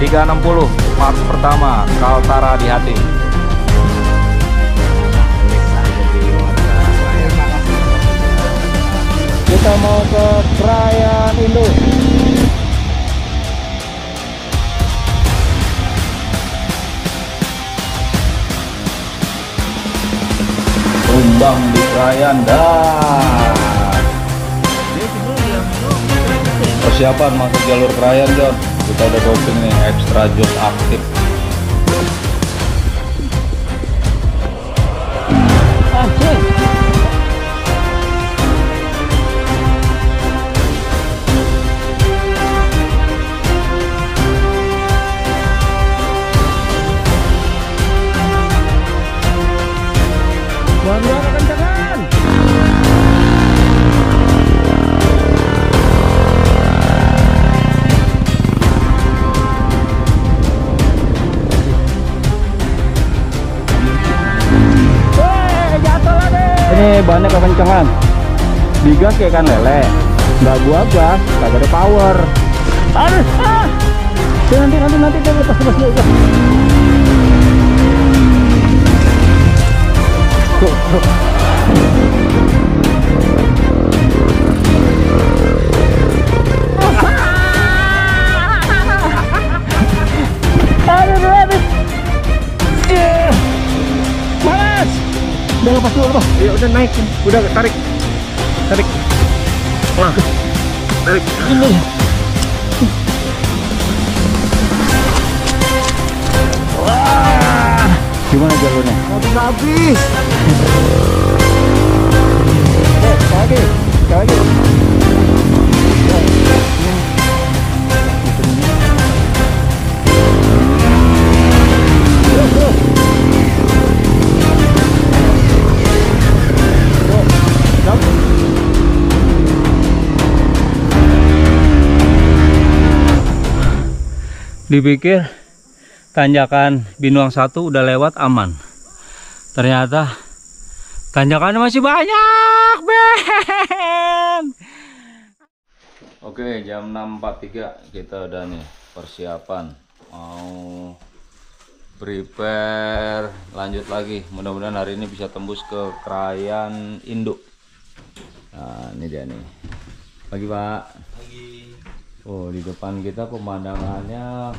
360 part pertama Kaltara di hati. Kita mau ke Krayan Indo. Tumbang di Krayan dah. Persiapan masuk jalur Krayan, John. Kita udah doping nih, extra jos aktif. Bangga kencangan. Ini bannya kekencangan, digas kayak ikan lele, nggak gua gas, kagak ada power. Aduh, nanti lepas. Aduh. Malas. Udah lepas dulu, Bang. Ya udah naik. Udah tarik. Wah. Tarik. Ini. Wah. Gimana jalurnya? Habis. Lagi. Dipikir tanjakan Binuang 1 udah lewat aman, ternyata tanjakannya masih banyak, Ben. Oke, jam 6.43 kita udah nih persiapan mau prepare lanjut lagi. Mudah-mudahan hari ini bisa tembus ke Krayan Indo. Nah, ini dia nih. Pagi, Pak. Pagi. Oh, di depan kita pemandangannya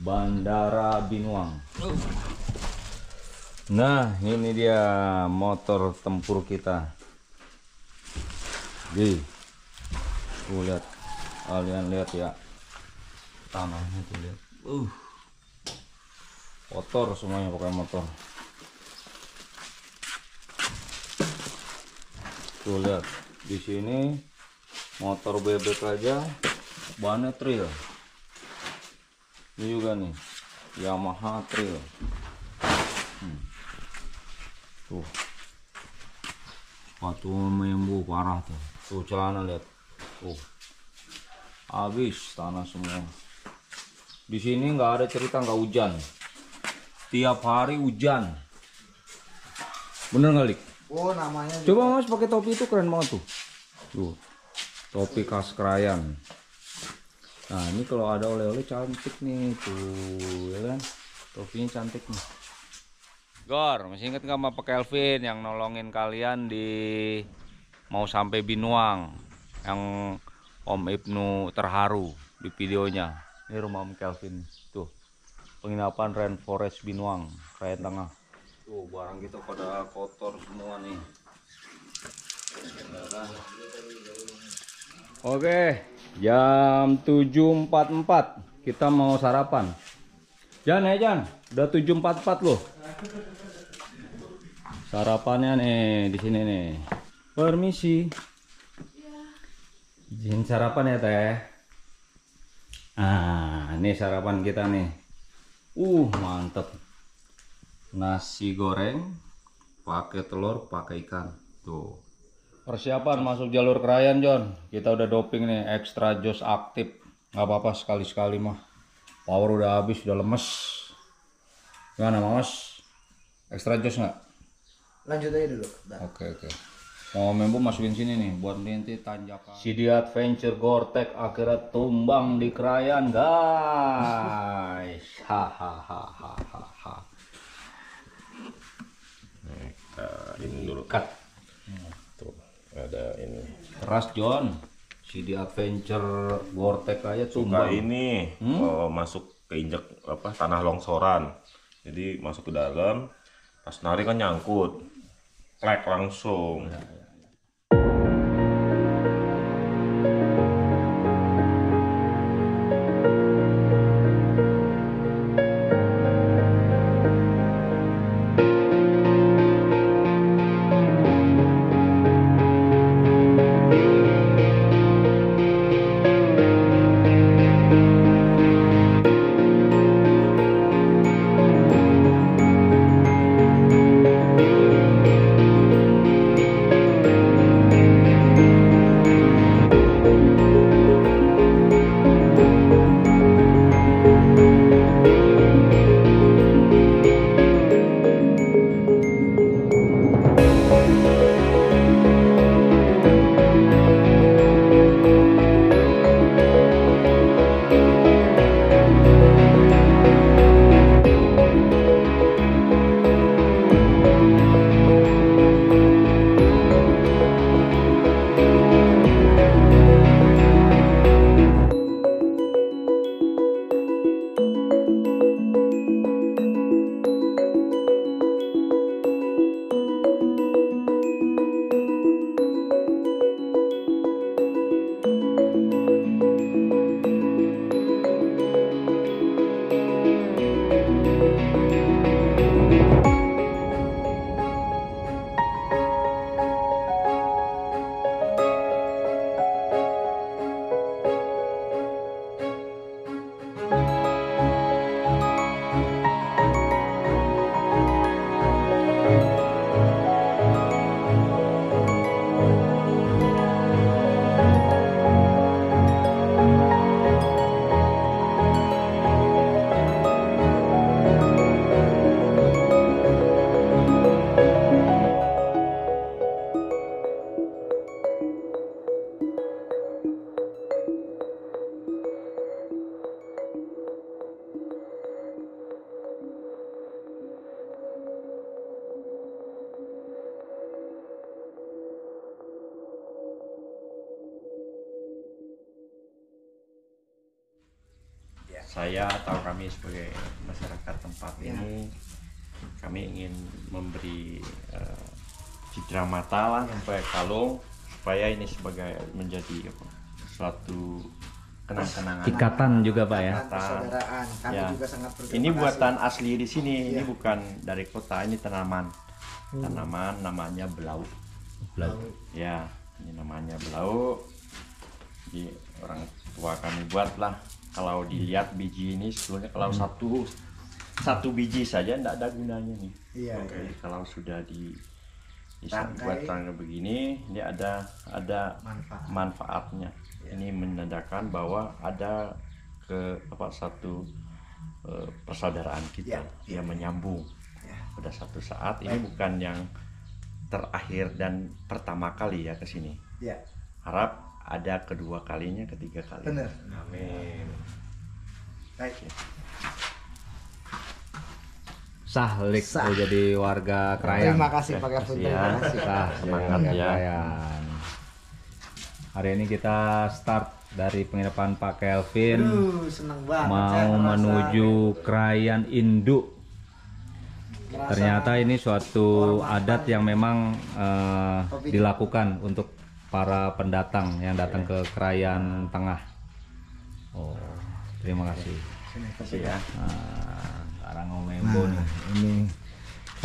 Bandara Binuang. Nah, ini dia motor tempur kita. Lihat, kalian lihat ya, tanahnya tuh lihat. Kotor semuanya pakai motor. Tuh lihat, di sini motor bebek aja. Bannya trail. Ini juga nih Yamaha trail. Tuh sepatu membu parah tuh. Tuh celana lihat. Tuh habis tanah semua. Di sini nggak ada cerita nggak hujan. Tiap hari hujan. Bener nggak, Lik? Oh, namanya. Coba Mas pakai topi itu keren banget tuh. Tuh topi khas Krayan. Nah, ini kalau ada oleh-oleh cantik nih tuh, ya kan? Topinya cantik nih. Gor, masih inget nggak sama Pak Kelvin yang nolongin kalian di mau sampai Binuang, yang Om Ibnu terharu di videonya. Ini rumah Om Kelvin tuh, penginapan Rainforest Binuang, Krayan Tengah. Tuh barang kita pada kotor semua nih. Oke, jam 7.44 kita mau sarapan. Jan, udah 7.44 loh. Sarapannya nih di sini nih. Permisi. Izin sarapan ya, Teh. Ah, ini sarapan kita nih. Mantep. Nasi goreng pakai telur, pakai ikan. Tuh. Persiapan masuk jalur Krayan, John. Kita udah doping nih, extra jos aktif. Nggak apa-apa, sekali-sekali mah. Power udah habis, udah lemes. Gimana, Mas? Extra jos nggak? Lanjut aja dulu. Oke. Mau membo masukin sini nih buat nanti tanjakan. CD Adventure Gore-Tex akhirnya tumbang di Krayan, guys. Hahaha. Ini dulu. Cut. Tuh, ada ini. Keras John. CD Adventure Gore-Tex aja Suka tumbang. ini masuk keinjak apa tanah longsoran. Jadi masuk ke dalam, pas narik kan nyangkut. Klek langsung. Saya atau kami sebagai masyarakat tempat ini, kami ingin memberi citra mata lah supaya kalung, supaya ini sebagai menjadi suatu kenang-kenangan. Ikatan juga Pak ya. Persaudaraan. Kami Ya. juga sangat berterima Ini kasih. buatan asli di sini, ini Ya. bukan dari kota, ini tanaman. Tanaman namanya belau. Ya, ini namanya belau. Jadi orang tua kami buatlah. Kalau dilihat biji ini sebetulnya kalau satu biji saja tidak ada gunanya nih. Iya, Jadi kalau sudah Rangkai. dibuat rangkai begini, ini ada Manfaat. manfaatnya. Ya. Ini menandakan bahwa ada satu persaudaraan kita Ya. yang menyambung. Ya. Pada satu saat ini bukan yang terakhir dan pertama kali ya ke sini. Ya, Harap ada kedua kalinya, ketiga kali. benar. Amin. Baik. Sahlik Sah. jadi warga Krayan. Terima kasih Pak Kevin. Terima Terima kasih. kasih. Sah, Semangat warga ya. Krayan. Hari ini kita start dari penginapan Pak Kelvin Aduh, seneng banget. Saya mau ngerasa menuju Krayan Induk. ngerasa Ternyata ini suatu adat yang memang Kopi. dilakukan untuk para pendatang yang datang ke Krayan Tengah. Oh, terima kasih. Sini, Kasih ya. Nah, sekarang Om Embo nih. ini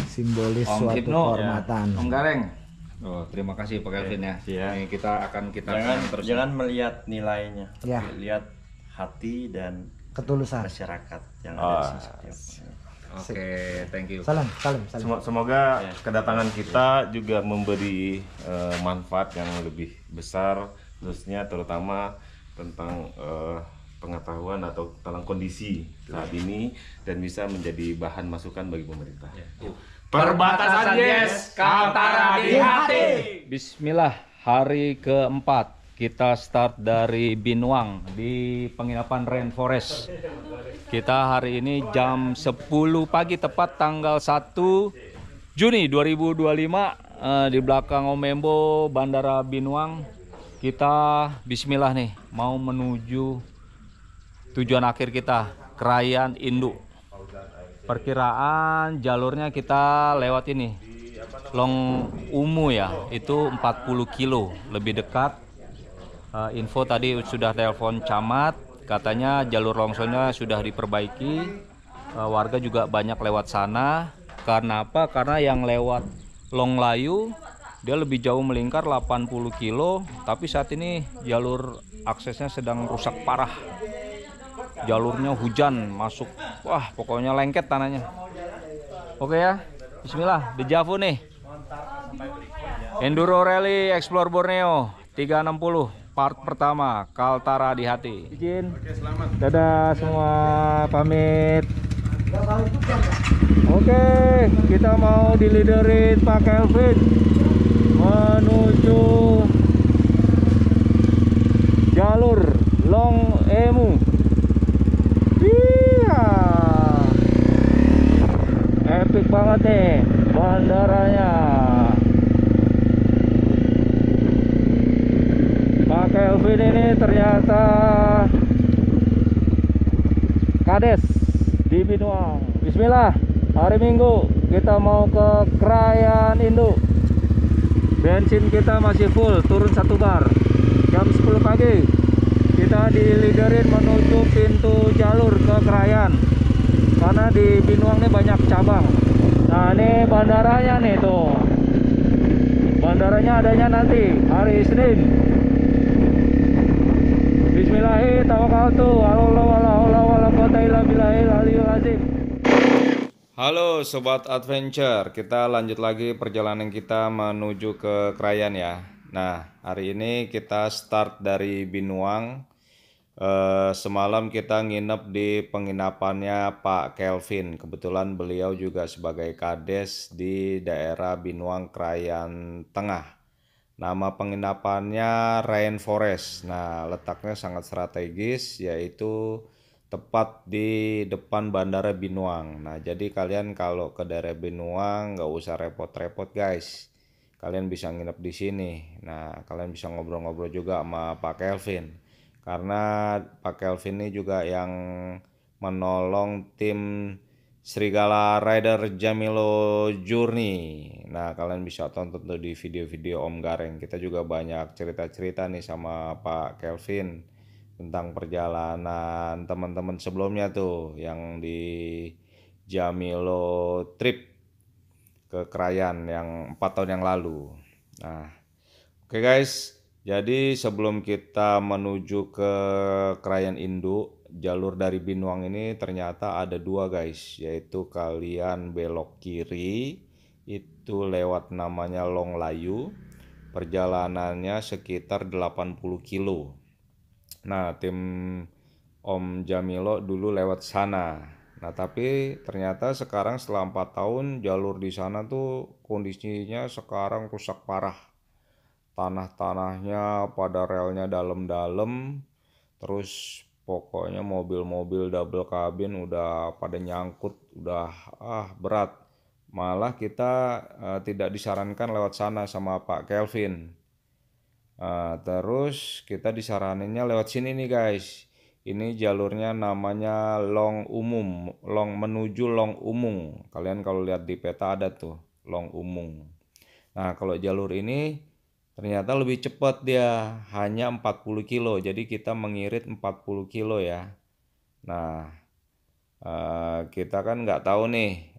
simbolis Om suatu Hipno, kehormatan. Om Gareng. Oh, terima kasih Pak Kelvin ya. Iya. Ini kita terus. Jangan melihat nilainya, tapi Ya. lihat hati dan Ketulusan. masyarakat yang ada di setiap. Oke, thank you. Salam, salam, salam. Semoga Ya. kedatangan kita juga memberi manfaat yang lebih besar, khususnya terutama tentang pengetahuan atau tentang kondisi saat ini dan bisa menjadi bahan masukan bagi pemerintah. Perbatasan Yes, Kaltara di hati. Bismillah, hari keempat kita start dari Binuang di penginapan Rainforest. Kita hari ini jam 10 pagi tepat tanggal 1 Juni 2025 di belakang Om Membo Bandara Binuang. Kita bismillah nih mau menuju tujuan akhir kita, Krayan Induk. Perkiraan jalurnya kita lewat ini Long Umu ya, itu 40 kilo lebih dekat. Info tadi sudah telepon camat, katanya jalur longsornya sudah diperbaiki. Warga juga banyak lewat sana. Karena apa? Karena yang lewat Long Layu dia lebih jauh melingkar 80 kilo, tapi saat ini jalur aksesnya sedang rusak parah. Jalurnya hujan masuk, wah pokoknya lengket tanahnya. Oke ya, bismillah, Dejavu nih. Enduro Rally Explore Borneo 360 part pertama, Kaltara di hati. Izin. Dadah semua, pamit. Oke, kita mau diliderin Pak Kelvin menuju jalur Long Emu. Iya, epic banget nih bandaranya. Pak Kelvin ini ternyata kades di Binuang. Bismillah, hari Minggu kita mau ke Krayan Induk. Bensin kita masih full, turun 1 bar. Jam 10 pagi kita diliderin menuju pintu jalur ke Krayan, karena di Binuang ini banyak cabang. Nah ini bandaranya nih tuh, bandaranya adanya nanti hari Senin. Bismillahirrahmanirrahim. Halo Sobat Adventure, kita lanjut lagi perjalanan kita menuju ke Krayan ya. Nah hari ini kita start dari Binuang. Semalam kita nginep di penginapannya Pak Kelvin. Kebetulan beliau juga sebagai kades di daerah Binuang Krayan Tengah. Nama penginapannya Rainforest. Nah letaknya sangat strategis, yaitu tepat di depan Bandara Binuang. Nah jadi kalian kalau ke daerah Binuang nggak usah repot-repot guys. Kalian bisa nginep di sini. Nah kalian bisa ngobrol-ngobrol juga sama Pak Kelvin. Karena Pak Kelvin ini juga yang menolong tim Serigala Rider Jamilo Journey. Nah kalian bisa tonton tuh di video-video Om Gareng. Kita juga banyak cerita-cerita nih sama Pak Kelvin tentang perjalanan teman-teman sebelumnya tuh yang di Jamilo trip ke Krayan yang 4 tahun yang lalu. Nah oke guys, jadi sebelum kita menuju ke Krayan Induk, jalur dari Binuang ini ternyata ada 2 guys, yaitu kalian belok kiri itu lewat namanya Long Layu, perjalanannya sekitar 80 kilo. Nah tim Om Jamilo dulu lewat sana. Nah tapi ternyata sekarang setelah 4 tahun jalur di sana tuh kondisinya sekarang rusak parah. Tanah-tanahnya pada relnya dalam-dalam. Terus pokoknya mobil-mobil double cabin udah pada nyangkut, udah berat. Malah kita tidak disarankan lewat sana sama Pak Kelvin. Terus kita disaraninnya lewat sini nih guys. Ini jalurnya namanya Long Umum, Long menuju Long Umung. Kalian kalau lihat di peta ada tuh Long Umung. Nah kalau jalur ini ternyata lebih cepat dia, hanya 40 kilo. Jadi kita mengirit 40 kilo ya. Nah kita kan nggak tahu nih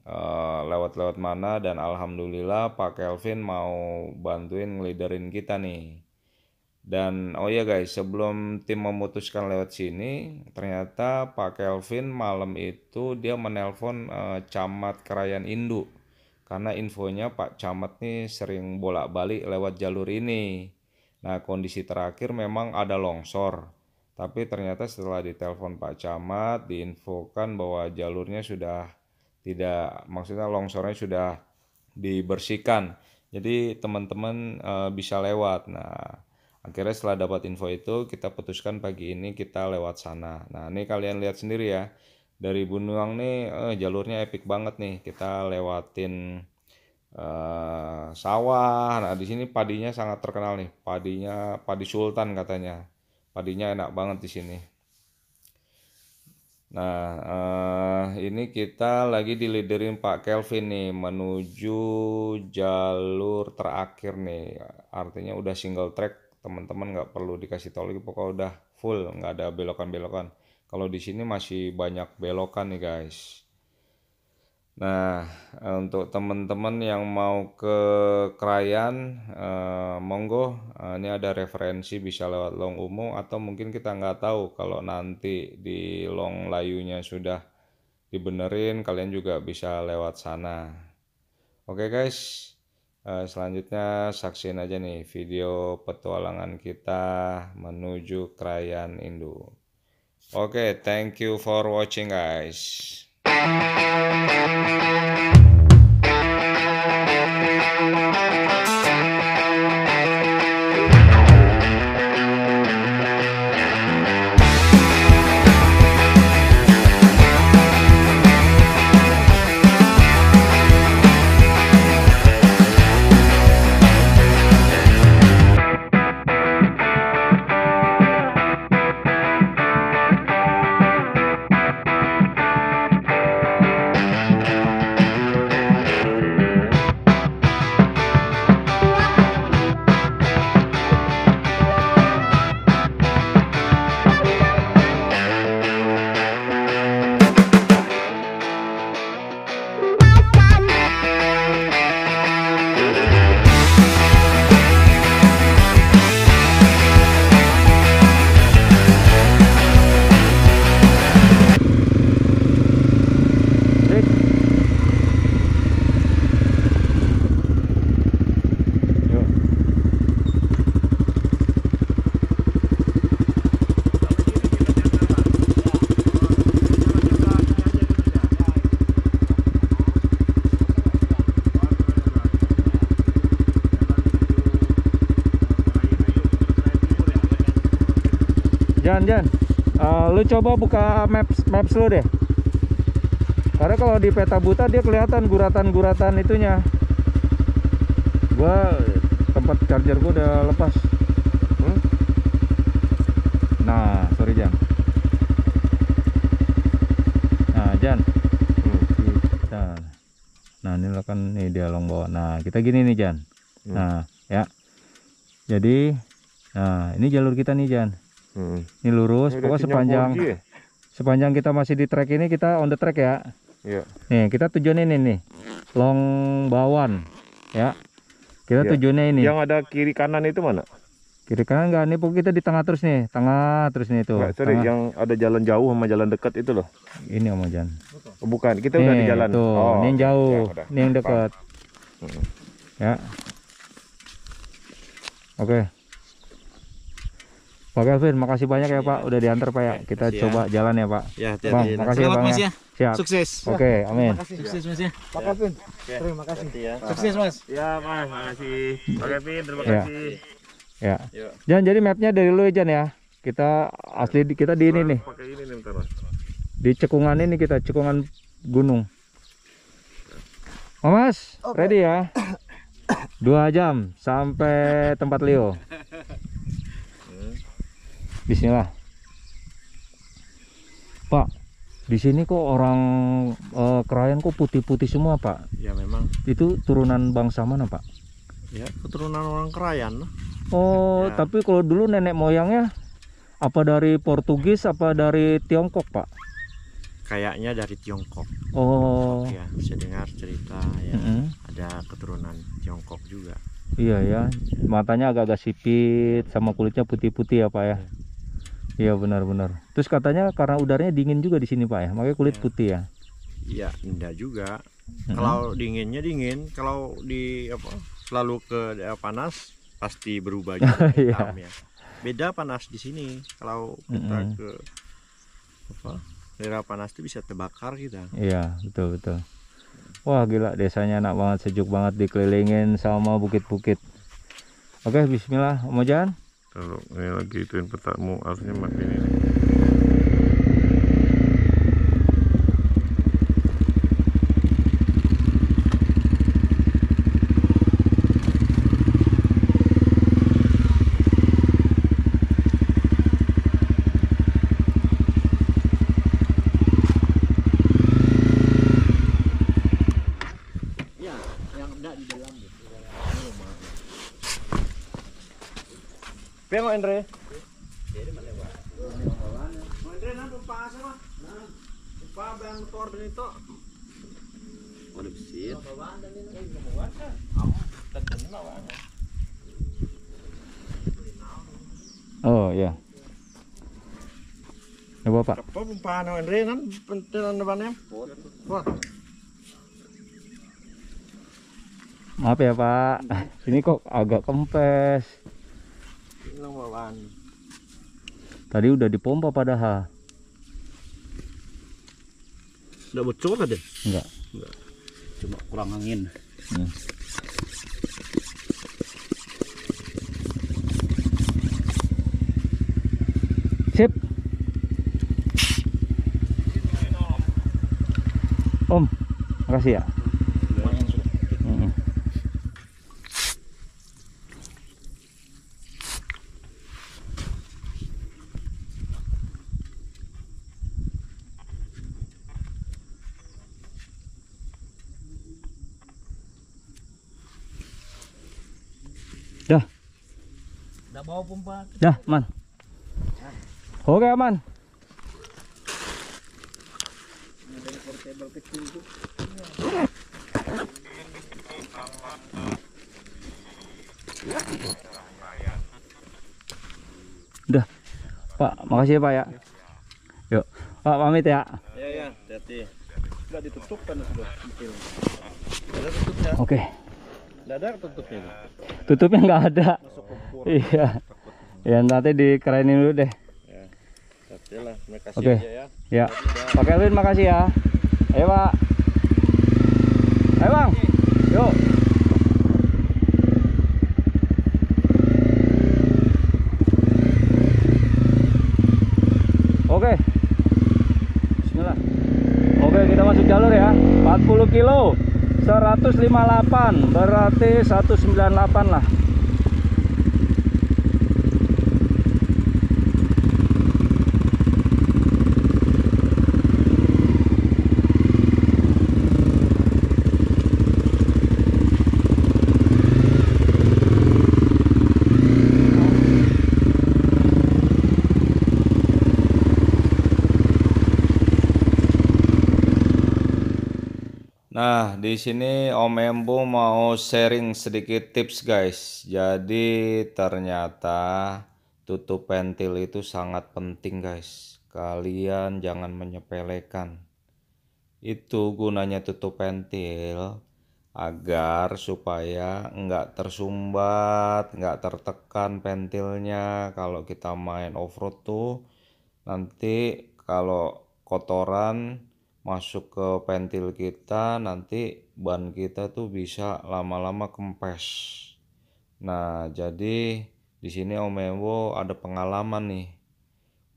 lewat-lewat mana, dan alhamdulillah Pak Kelvin mau bantuin ngeliderin kita nih. Dan oh ya guys, sebelum tim memutuskan lewat sini, ternyata Pak Kelvin malam itu dia menelpon camat Krayan Induk. Karena infonya Pak camat nih sering bolak-balik lewat jalur ini. Nah kondisi terakhir memang ada longsor. Tapi ternyata setelah ditelepon Pak camat, diinfokan bahwa jalurnya sudah tidak, maksudnya longsornya sudah dibersihkan. Jadi teman-teman bisa lewat. Nah, akhirnya setelah dapat info itu kita putuskan pagi ini kita lewat sana. Nah, ini kalian lihat sendiri ya. Dari Bunuang nih jalurnya epic banget nih. Kita lewatin sawah. Nah, di sini padinya sangat terkenal nih. Padinya padi sultan katanya. Padinya enak banget di sini. Nah, ini kita lagi diliderin Pak Kelvin nih menuju jalur terakhir nih. Artinya udah single track, teman-teman nggak perlu dikasih tahu lagi, pokoknya udah full, nggak ada belokan-belokan. Kalau di sini masih banyak belokan nih guys. Nah, untuk teman-teman yang mau ke Krayan, monggo, ini ada referensi bisa lewat Long Umo atau mungkin kita nggak tahu kalau nanti di Long Layunya sudah dibenerin, kalian juga bisa lewat sana. Oke guys, selanjutnya saksiin aja nih video petualangan kita menuju Krayan Indo. Oke, thank you for watching guys. Jan, lu coba buka maps lu deh. Karena kalau di peta buta dia kelihatan guratan-guratan itunya. Gua tempat charger gua udah lepas. Nah, sorry Jan. Nah, Jan. Nah, ini kan nih dia long bawah. Nah, kita gini nih Jan. Nah, ya. Jadi, nah ini jalur kita nih Jan. Ini lurus, pokoknya sepanjang kita masih di trek ini kita on the track ya. Iya. Nih kita tujuannya ini nih, Long Bawan, ya. Kita tujuannya ini. Yang ada kiri kanan itu mana? Kiri kanan enggak, nih pokoknya kita di tengah terus nih itu. Nggak, sorry, yang ada jalan jauh sama jalan dekat itu loh. Ini Om Jan. Oh, bukan, kita udah di jalan. Tuh, oh, ini yang jauh, ya, ini yang dekat. Ya. Oke. Pak Kelvin, makasih banyak ya Pak, udah diantar Pak ya. Kita coba jalan ya Pak. Ya, Bang, makasih ya Bang ya. Siap. Sukses. Oke, amin. Sukses Mas ya. Pak Kelvin, terima kasih. Sukses Mas. Ya Mas, makasih. Pak Kevin, terima Ya. kasih. Ya. Jan, jadi mapnya dari lu ya Jan ya. Kita asli kita di ini nih. Pakai ini nih bentar Mas. Di cekungan ini kita, cekungan gunung. Oh, Mas, ready ya? 2 jam sampai tempat Leo. Bismillah. Pak, di sini kok orang Krayan kok putih-putih semua Pak? Ya memang. Itu turunan bangsa mana Pak? Ya keturunan orang Krayan. Oh, Ya. tapi kalau dulu nenek moyangnya apa dari Portugis apa dari Tiongkok Pak? Kayaknya dari Tiongkok. Oh, Ya, saya dengar cerita ya. Ada keturunan Tiongkok juga. iya ya. Matanya agak-agak sipit sama kulitnya putih-putih ya Pak ya. Iya benar-benar. Terus katanya karena udaranya dingin juga di sini Pak ya, makanya kulit putih ya. Iya, enggak juga. Kalau dinginnya dingin, kalau di apa selalu ke daerah panas pasti berubah juga hitam ya. Beda panas di sini. Kalau kita ke apa daerah panas itu bisa terbakar kita. Iya betul betul. Wah gila, desanya enak banget, sejuk banget, dikelilingin sama bukit-bukit. Oke, bismillah Om Ojan. Kalau ini lagi ituin petamu harusnya mati ini. Pengo Andre. Oh ya. Ya Bapak. Apa pumpaan Andre nan pentelan depannya. Wah. Maaf ya Pak, ini kok agak kempes. Hilang bawaan. Tadi udah dipompa padahal. Udah bocor tadi? Enggak. Cuma kurang angin. Sip. Om, makasih ya. Dah. Udah bawa pompa. Dah, Man. Oke, aman. Udah. Pak, makasih ya, Pak ya. Yuk. Pak, pamit ya. Ya, hati-hati. Sudah ditutup kan sudah. Ada tutupnya. Oke. Enggak ada tutupnya. Tutupnya nggak ada. Masuk kompor. Iya. Ya, nanti dikerenin dulu deh. Ya. Hati lah, terima kasih Oke. aja ya. Ya. Pak Kelvin, makasih ya. Ayo, Pak. Ayo, Bang. Yuk. Oke. Bismillah. Oke, kita masuk jalur ya. 40 kilo. 158 berarti 198 lah. Nah, di sini Om Embo mau sharing sedikit tips guys. Jadi ternyata tutup pentil itu sangat penting guys. Kalian jangan menyepelekan. Itu gunanya tutup pentil agar supaya nggak tersumbat, nggak tertekan pentilnya. Kalau kita main off-road tuh nanti kalau kotoran masuk ke pentil kita, nanti ban kita tuh bisa lama-lama kempes. Nah, jadi di sini Om Embo ada pengalaman nih.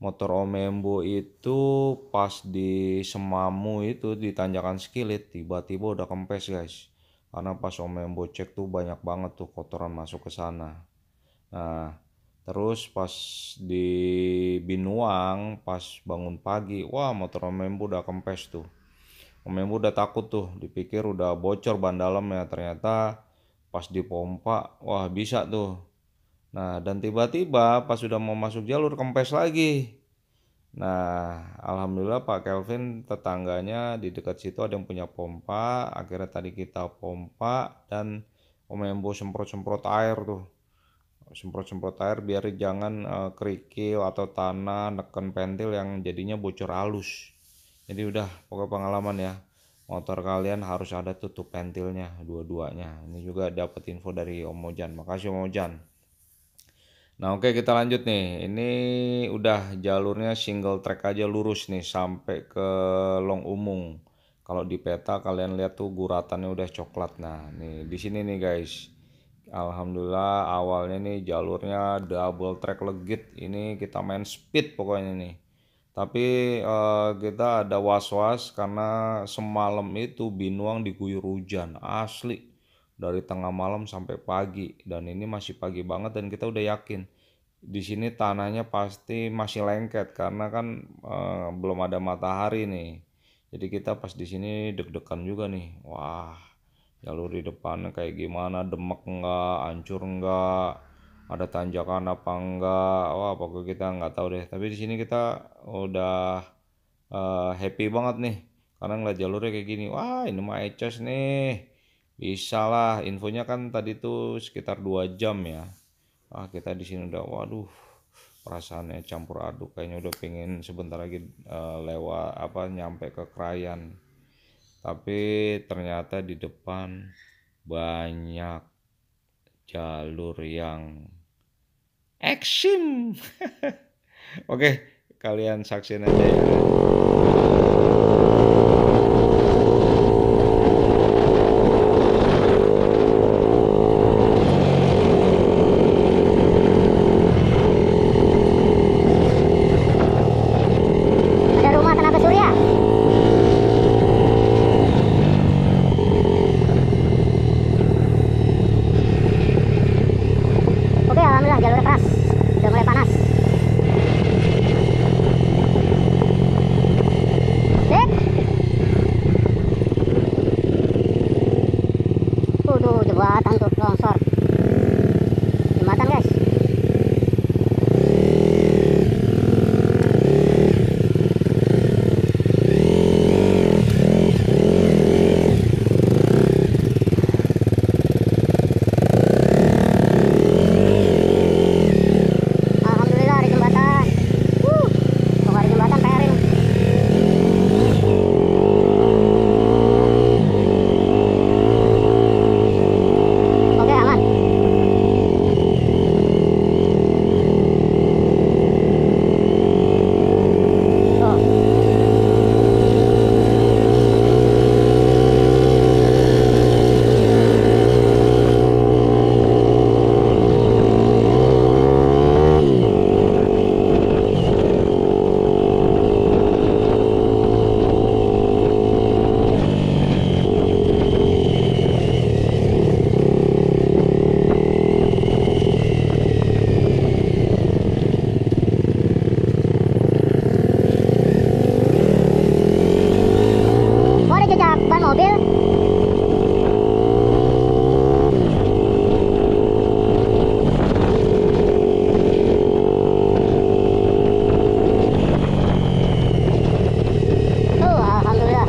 Motor Om Embo itu pas di Semamu itu di tanjakan Skillet tiba-tiba udah kempes guys. Karena pas Om Embo cek tuh banyak banget tuh kotoran masuk ke sana. Nah, terus pas di Binuang pas bangun pagi, wah motor Om Embo udah kempes tuh. Om Embo udah takut tuh, dipikir udah bocor ban dalamnya, ternyata pas dipompa, wah bisa tuh. Nah, dan tiba-tiba pas sudah mau masuk jalur kempes lagi. Nah, alhamdulillah Pak Kelvin tetangganya di dekat situ ada yang punya pompa, akhirnya tadi kita pompa dan Om Embo semprot-semprot air tuh. Semprot-semprot air biar jangan kerikil atau tanah neken pentil yang jadinya bocor halus. Jadi udah pokoknya pengalaman ya, motor kalian harus ada tutup pentilnya dua-duanya. Ini juga dapat info dari Om Ojan. Makasih Om Ojan. Nah oke, kita lanjut nih. Ini udah jalurnya single track aja lurus nih sampai ke Long Umung. Kalau di peta kalian lihat tuh guratannya udah coklat. Nah, nih di sini nih guys. Alhamdulillah awalnya nih jalurnya double track legit. Ini kita main speed pokoknya nih. Tapi kita ada was-was karena semalam itu Binuang diguyur hujan asli dari tengah malam sampai pagi, dan ini masih pagi banget dan kita udah yakin di sini tanahnya pasti masih lengket karena kan belum ada matahari nih. Jadi kita pas di sini deg-degan juga nih. Wah, jalur di depannya kayak gimana, demek enggak, hancur enggak, ada tanjakan apa enggak. Wah, pokoknya kita nggak tahu deh. Tapi di sini kita udah happy banget nih karena ngeliat jalurnya kayak gini. Wah, ini mah ecos nih, bisa lah. Infonya kan tadi tuh sekitar 2 jam ya. Kita di sini udah, waduh, perasaannya campur aduk, kayaknya udah pengen sebentar lagi lewat nyampe ke Krayan. Tapi ternyata di depan banyak jalur yang eksim. Oke, kalian saksiin aja ya. Ada rumah tenaga surya. Oke, alhamdulillah jalur keras. Udah mulai panas. Sip. Tuh jembatan tuh longsor. Jembatan guys. Alhamdulillah ada jembatan. Kalau ada jembatan pairing. Oke, aman. Tuh. Oh, ada jejak ban mobil. Alhamdulillah.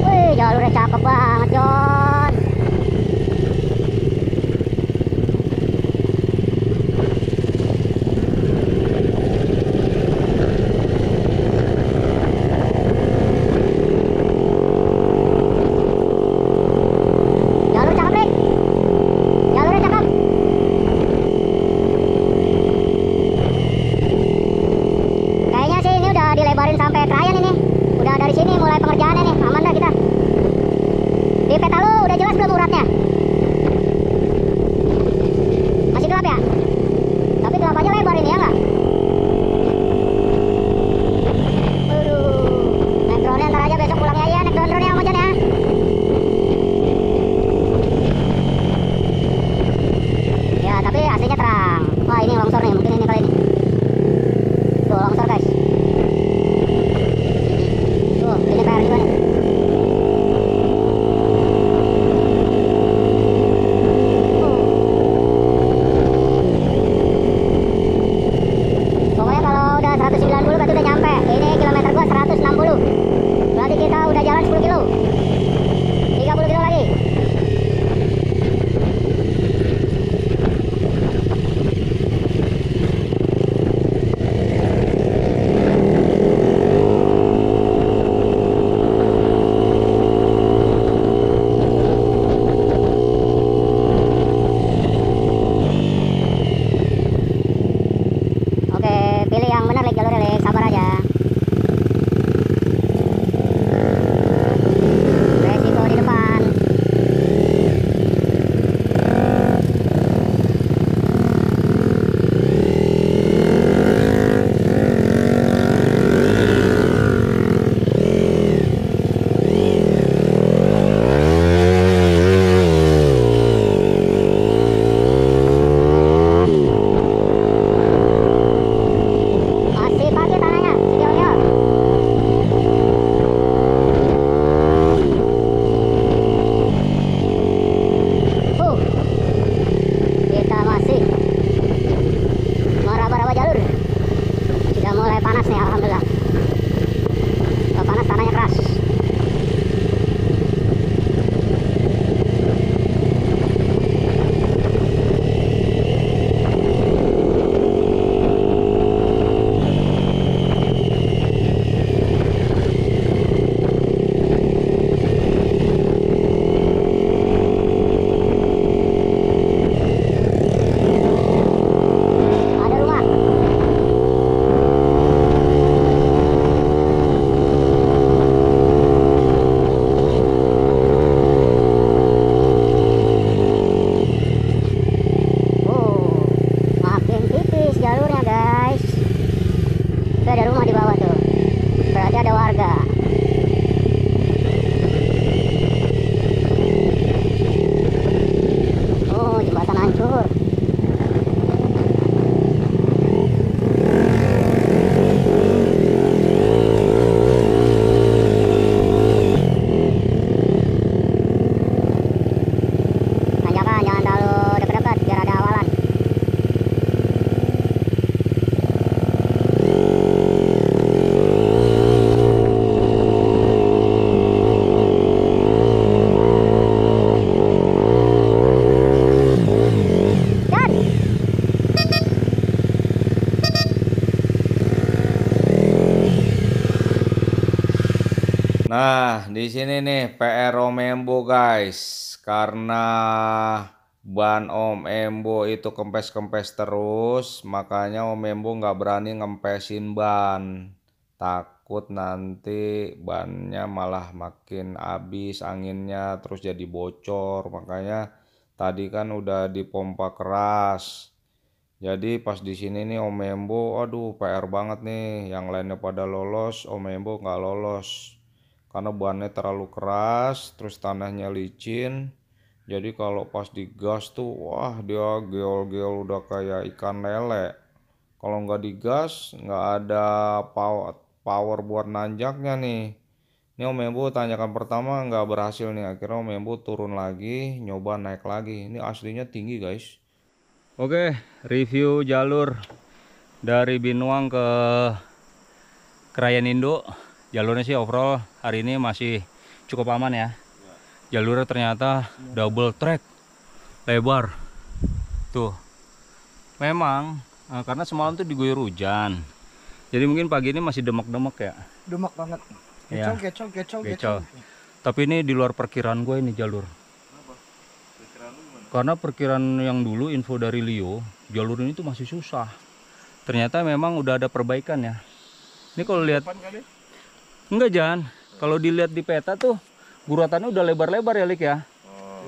Wih, jalurnya cakep banget, Jon. Jalur cakep nih. Jalurnya cakep. Kayaknya sih ini udah dilebarin sampai Krayan ini. Udah dari sini mulai pengerjaannya nih. Aman dah kita. Di peta lu udah jelas belum uratnya? Masih gelap ya? Tapi gelap aja lebar ini ya nggak? Waduh. Naik drone ntar aja besok pulang ya. Naik drone ya Om Jan ya. Ya tapi aslinya terang. Wah ini longsor nih, mungkin ini kali ini. Tuh longsor guys. Tuh ini PR juga nih. Nah, di sini nih PR Om Embo guys. Karena ban Om Embo itu kempes-kempes terus, makanya Om Embo nggak berani ngempesin ban. Takut nanti bannya malah makin habis anginnya, terus jadi bocor. Makanya tadi kan udah dipompa keras. Jadi pas di sini nih Om Embo, aduh PR banget nih. Yang lainnya pada lolos, Om Embo nggak lolos. Karena bannya terlalu keras, terus tanahnya licin. Jadi kalau pas digas tuh, wah dia geol-geol udah kayak ikan lele. Kalau nggak digas, nggak ada power buat nanjaknya nih. Ini Om Embo tanjakan pertama nggak berhasil nih. Akhirnya Om Embo turun lagi, nyoba naik lagi. Ini aslinya tinggi guys. Oke, review jalur dari Binuang ke Krayan Indo. Jalurnya sih overall hari ini masih cukup aman ya. Jalurnya ternyata double track, lebar. Tuh. Memang karena semalam tuh diguyur hujan. Jadi mungkin pagi ini masih demek-demek ya. Demek banget. Ya. Gecol. Tapi ini di luar perkiraan gue ini jalur. Karena perkiraan yang dulu info dari Leo, jalur ini tuh masih susah. Ternyata memang udah ada perbaikan ya. Ini kalau lihat enggak Jan, kalau dilihat di peta tuh guratannya udah lebar-lebar ya Lik ya.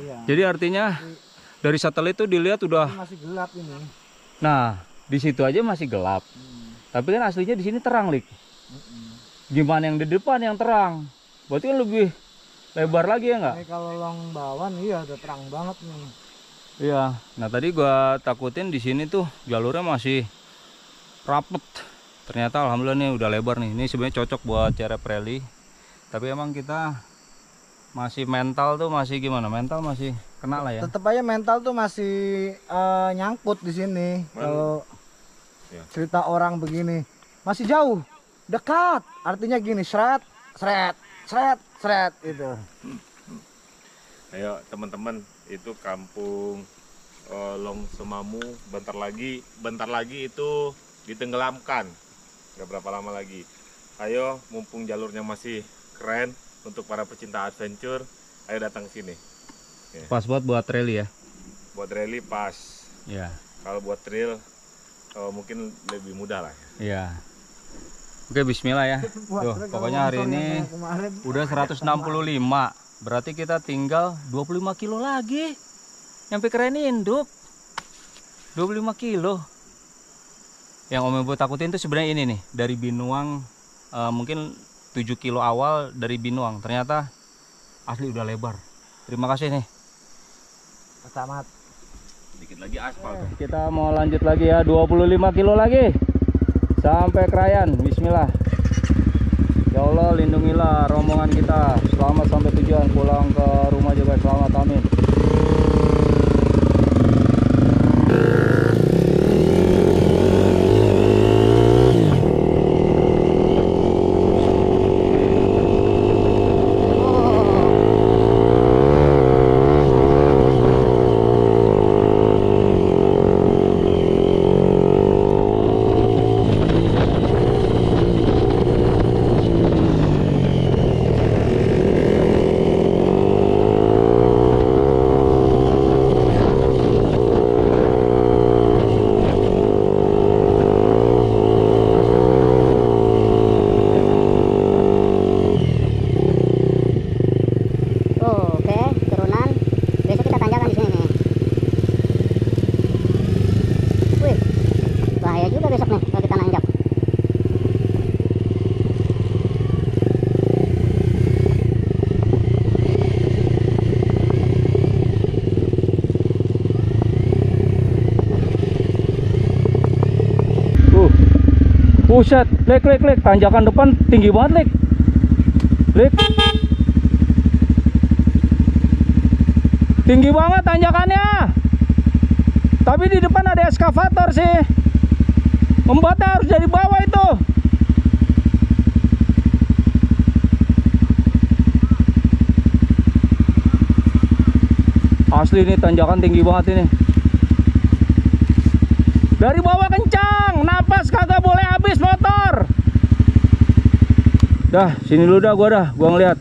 Iya. Jadi artinya dari satelit tuh dilihat udah. Ini masih gelap ini. Nah, di situ aja masih gelap. Tapi kan aslinya di sini terang Lik. Gimana yang di depan yang terang? Berarti kan lebih lebar lagi ya nggak? Kalau long bawan iya udah terang banget nih. Iya. Nah tadi gua takutin di sini tuh jalurnya masih rapet. Ternyata alhamdulillah nih udah lebar nih. Ini sebenarnya cocok buat cerep rally. Tapi emang kita masih mental tuh masih gimana? Mental masih kena lah ya. Tetap aja mental tuh masih nyangkut di sini. Kalau cerita orang begini masih jauh, dekat. Artinya gini, seret itu. Ayo teman-teman, itu kampung Long Semamu. Bentar lagi itu ditenggelamkan. Gak berapa lama lagi. Ayo, mumpung jalurnya masih keren untuk para pecinta adventure, ayo datang sini. Pas buat rally ya. Buat rally pas. Iya. Kalau buat trail mungkin lebih mudah lah. Iya. Oke, bismillah ya. Tuh, pokoknya hari ini udah 165. Berarti kita tinggal 25 kilo lagi. Nyampe Krayan Induk. 25 kilo. Yang Om Embo takutin tuh sebenarnya ini nih, dari Binuang mungkin 7 kilo awal dari Binuang. Ternyata asli udah lebar. Terima kasih nih. Selamat. Dikit lagi aspal tuh. Kita mau lanjut lagi ya, 25 kilo lagi sampai Krayan. Bismillah. Ya Allah, lindungilah rombongan kita. Selamat sampai tujuan, pulang ke rumah juga selamat, amin. Buset, Lek, tanjakan depan tinggi banget, Lek. Tinggi banget tanjakannya. Tapi di depan ada eskavator sih. Membatnya harus dari bawah itu. Asli ini tanjakan tinggi banget ini. Dari bawah kencang, napas kagak boleh habis motor. Dah, sini dulu dah gua ngeliat.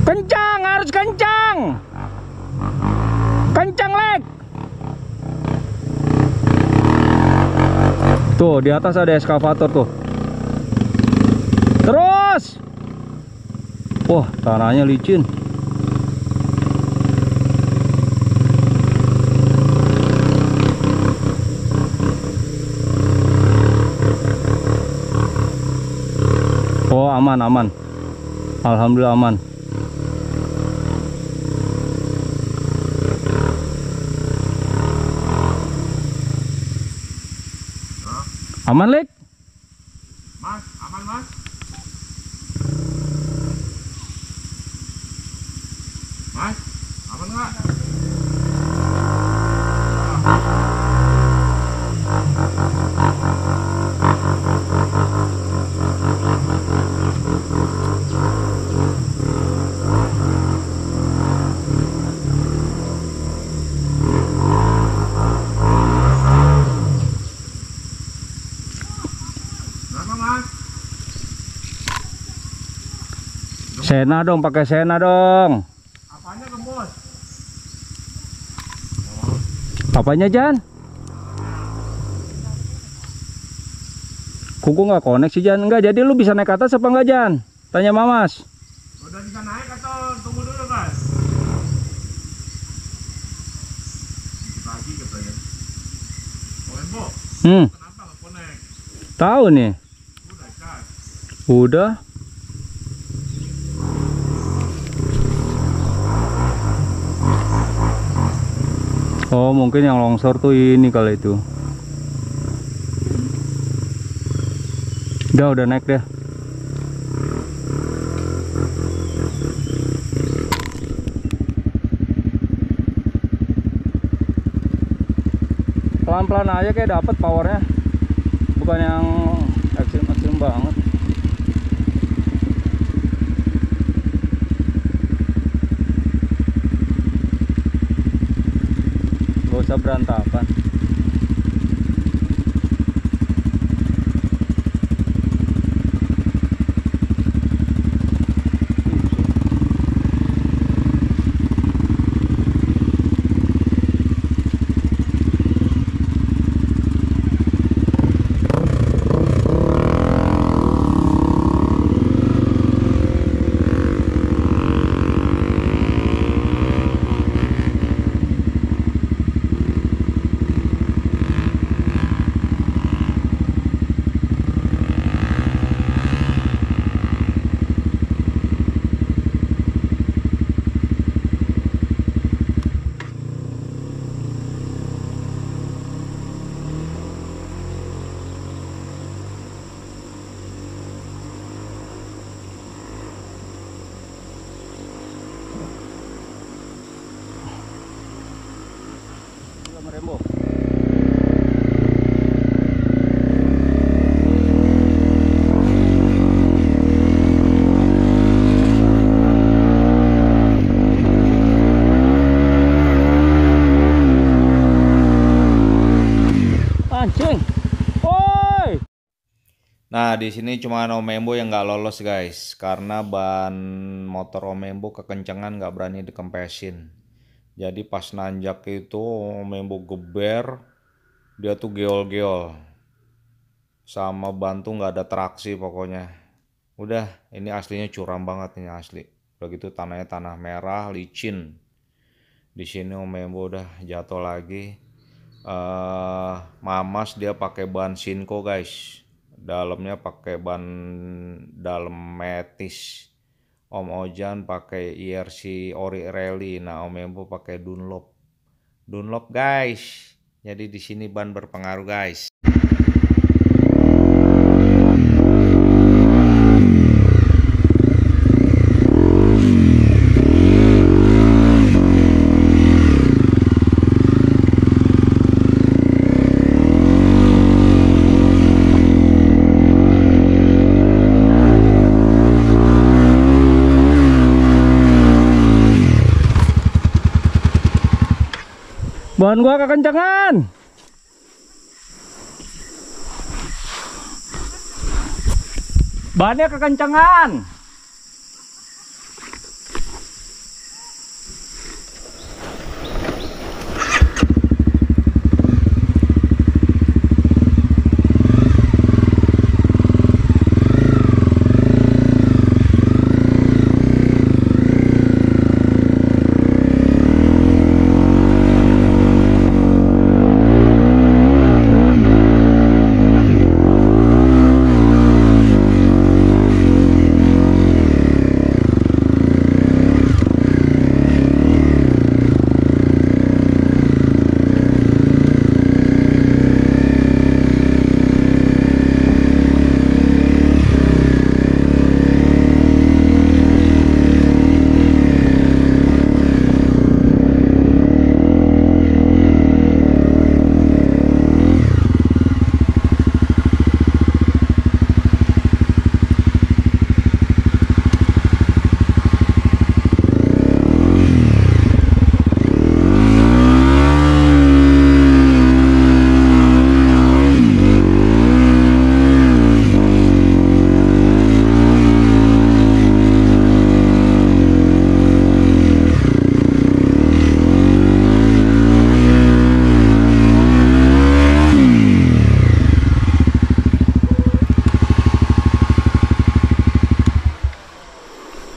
Kencang, harus kencang. Kencang, Lek. Tuh, di atas ada eskavator tuh. Terus. Wah, tanahnya licin. Oh, aman, aman. Alhamdulillah aman. Aman, Lek? Mas, aman Mas? Mas, aman nggak? Kenapa Mas? Sena dong, pakai Sena dong. Apanya gembos? Apanya, Jan? Kuku nggak koneksi, Jan. Enggak, jadi lu bisa naik ke atas apa enggak, Jan? Tanya Mamas. Udah bisa naik atau tunggu dulu Mas? Pagi katanya. Bo, kenapa nggak connect? Tahu nih. Udah cas. Udah. Oh, mungkin yang longsor tuh ini kali itu. Udah naik deh. Pelan-pelan aja kayak dapet powernya. Bukan yang ekstrim banget. Gak usah berantakan. Rembo. Anjing. Woi. Nah, di sini cuma Om Membo yang nggak lolos, guys, karena ban motor Om Membo kekencangan, nggak berani dikempesin. Jadi pas nanjak itu Om Membo geber, dia tuh geol-geol. Sama ban tuh nggak ada traksi pokoknya. Udah, ini aslinya curam banget ini asli. Udah gitu tanahnya tanah merah, licin. Di sini Om Membo udah jatuh lagi. Mamas dia pakai ban Sinco, guys. Dalamnya pakai ban dalam metis. Om Ojan pakai IRC Ori Rally. Nah, Om Membo pakai Dunlop, guys. Jadi di sini ban berpengaruh, guys. Ban gua kekencangan. Bannya kekencangan.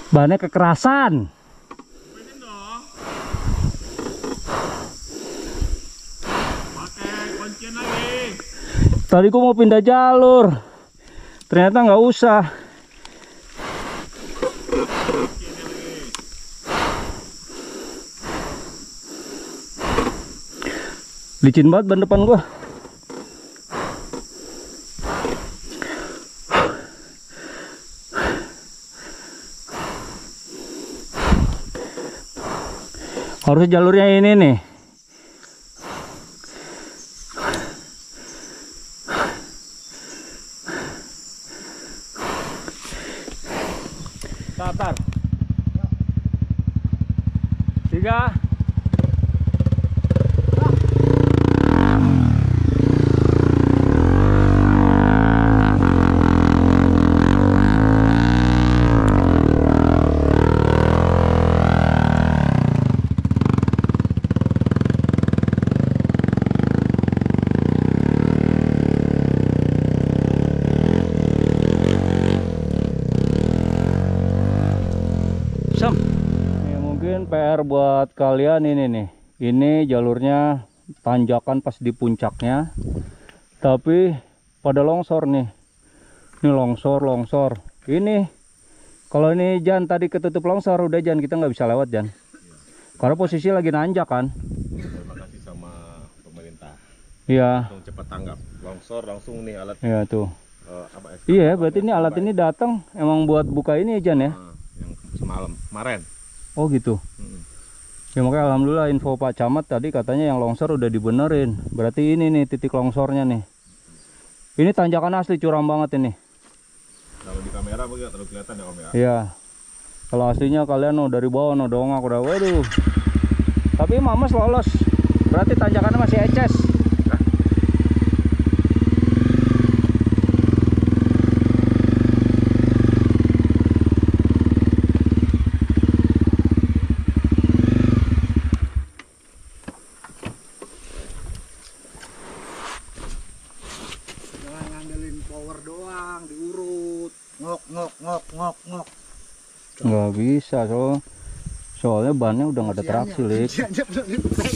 Bannya kekerasan. Pakai kuncian lagi. Tadi gua mau pindah jalur, ternyata nggak usah. Licin banget ban depan gua. Harusnya jalurnya ini nih. Tatar. 3. Ya, mungkin PR buat kalian ini nih. Ini jalurnya tanjakan pas di puncaknya, tapi pada longsor nih. Ini longsor. Ini kalau ini Jan tadi ketutup longsor, udah Jan kita nggak bisa lewat Jan. Karena posisi lagi nanjak kan. Terima kasih sama pemerintah. Iya. Langsung cepat tanggap. Longsor langsung nih alat. Iya tuh. Apa? Iya, berarti ini alat ini datang emang buat buka ini ya Jan ya. Yang semalam, kemarin. Oh gitu. Ya makanya alhamdulillah info Pak Camat tadi katanya yang longsor udah dibenerin. Berarti ini nih titik longsornya nih. Ini tanjakan asli curam banget ini. Kalau di kamera mungkin terlalu kelihatan ya Om ya. Iya. Kalau aslinya kalian dari bawah dongak udah waduh. Tapi Mamas lolos. Berarti tanjakannya masih eces. Jangan ngandelin power doang, diurut. Ngok. Nggak bisa soalnya bannya udah nggak ada traksi Lik. Kunciannya belum dipegang.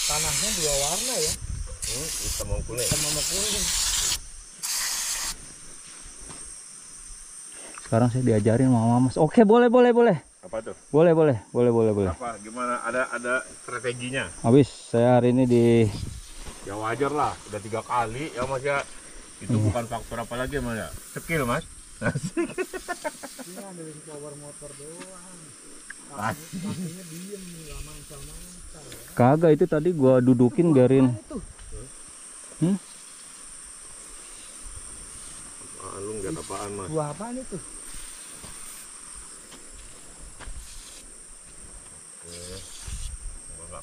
Tanahnya dua warna ya. Hitam sama kuning. Hitam sama kuning. Sekarang saya diajarin sama Mamas. Oke, boleh. Apa tuh? Boleh. Apa? Gimana? Ada strateginya? Habis saya hari ini di Ya wajar lah, udah 3 kali ya Mas ya. Itu bukan faktor apa lagi Mas ya? Skill Mas. Ini ngandelin power motor doang. Kakinya diem nih, lama-lama. kagak itu tadi gua dudukin biarin. Lu nggak apaan Mas? Buah apaan itu?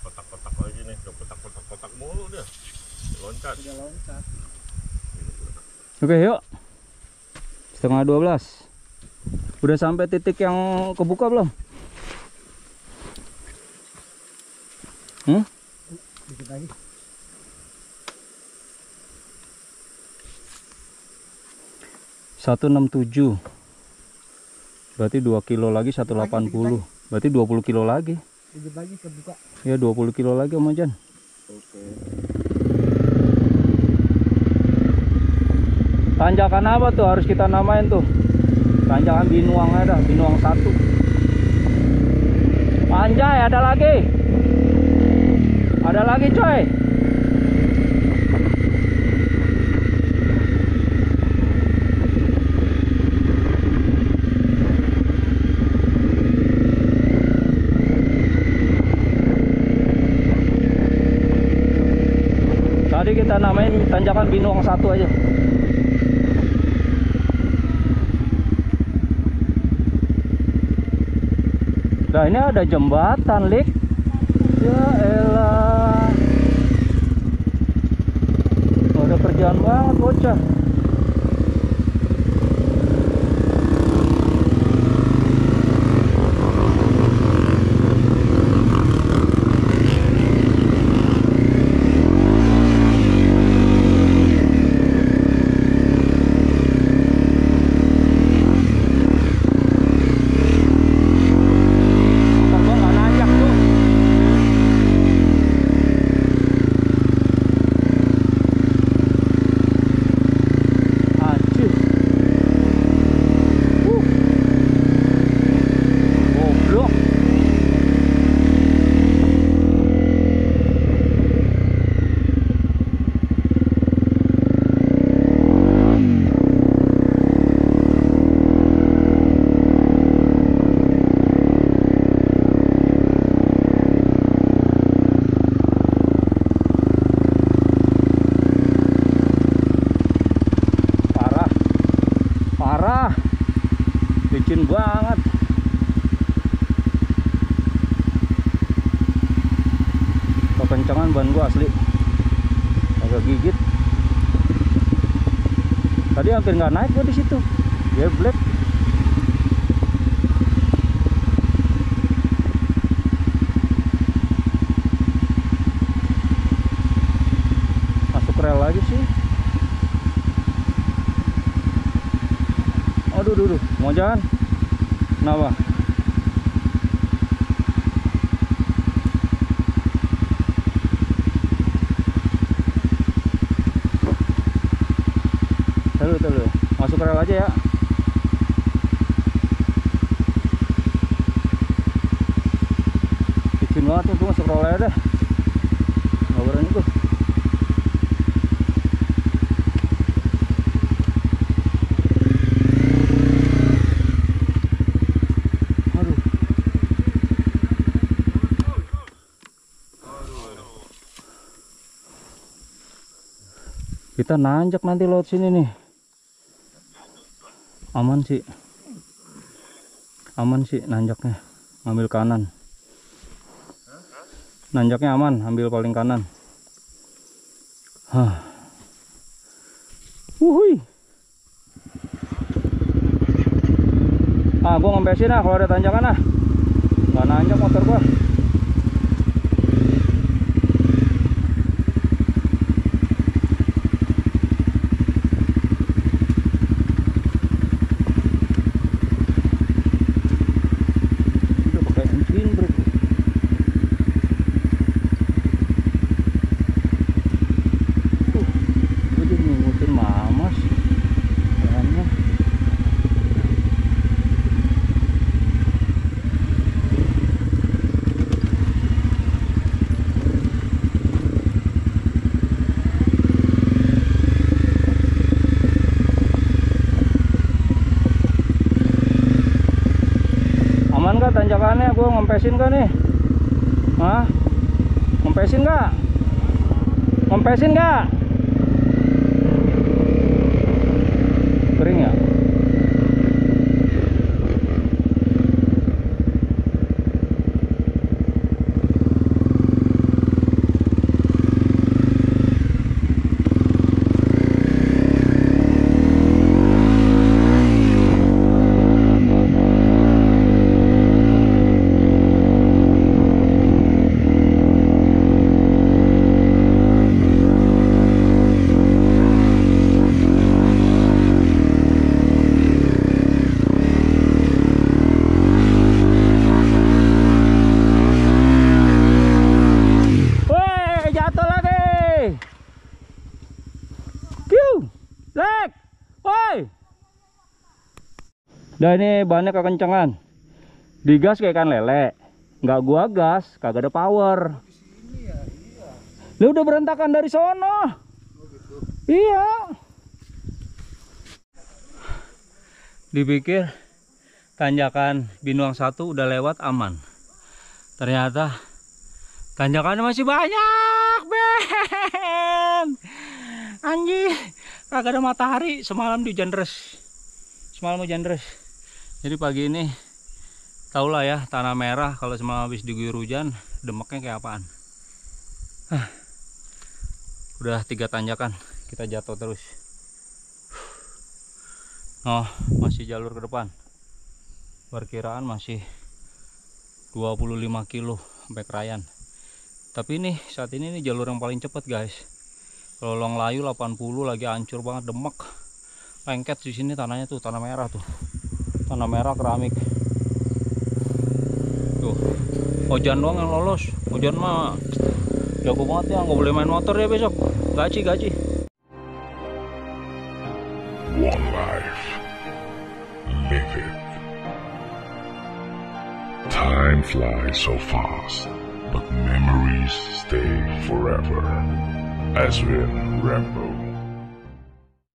kotak-kotak lagi nih, udah kotak-kotak mulu dia. Loncat. Udah loncat. Oke, yuk. 11:30. Udah sampai titik yang kebuka belum? Dikit lagi. $167. Berarti 2 kilo lagi 180. Berarti 20 kilo lagi. Dikit lagi kebuka. Ya 20 kilo lagi Om Jan. Oke. Tanjakan apa tuh harus kita namain tuh? Tanjakan Binuang ada, Binuang 1. Anjay, ada lagi. Ada lagi coy. Tadi kita namain Tanjakan Binuang 1 aja. Nah ini ada jembatan, Lik. Ya elah. Oh, ada kerjaan banget bocah. Licin banget. Kekencangan ban gua asli. Agak gigit. Tadi hampir nggak naik gua di situ. Dia black. Masuk rel lagi sih. Aduh, mau jalan? Kenapa? Terus, masuk rel aja ya. Licin banget nih, gue masuk rel aja deh. Nggak berani tuh. Kita nanjak nanti laut sini nih. Aman sih. Aman sih nanjaknya. Ambil kanan. Nanjaknya aman, ambil paling kanan. Hah. Wuhui. Ah, gua ngempesin kalau ada tanjakan Nggak nanjak motor gua. Tanjakannya gue ngempesin gak nih? Hah? Ngempesin gak? Ngempesin gak? Kering ya? Lek, woi. Dah ini bannya kekencangan. Digas kayak ikan lele. Nggak gua gas, kagak ada power. Lu udah berantakan dari sono. Iya. Dipikir tanjakan Binuang 1 udah lewat aman. Ternyata tanjakannya masih banyak, Ben. Anjir, kagak ada matahari, semalam di hujan deras. Semalam hujan deras. Jadi pagi ini tau lah ya, tanah merah kalau semalam habis diguyur hujan, demeknya kayak apaan. Udah 3 tanjakan, kita jatuh terus. Oh, masih jalur ke depan. Perkiraan masih 25 kilo sampai Krayan. Tapi ini saat ini jalur yang paling cepat, guys. Kalau Longlayu 80 lagi hancur banget, demek. Lengket di sini tanahnya tuh, tanah merah tuh. Tanah merah keramik. Tuh. Hujan doang yang lolos. Hujan mah jago banget ya, nggak boleh main motor ya besok. Gaji. One life. Live it. Time flies so fast, but memories stay forever. Azrin Rambo.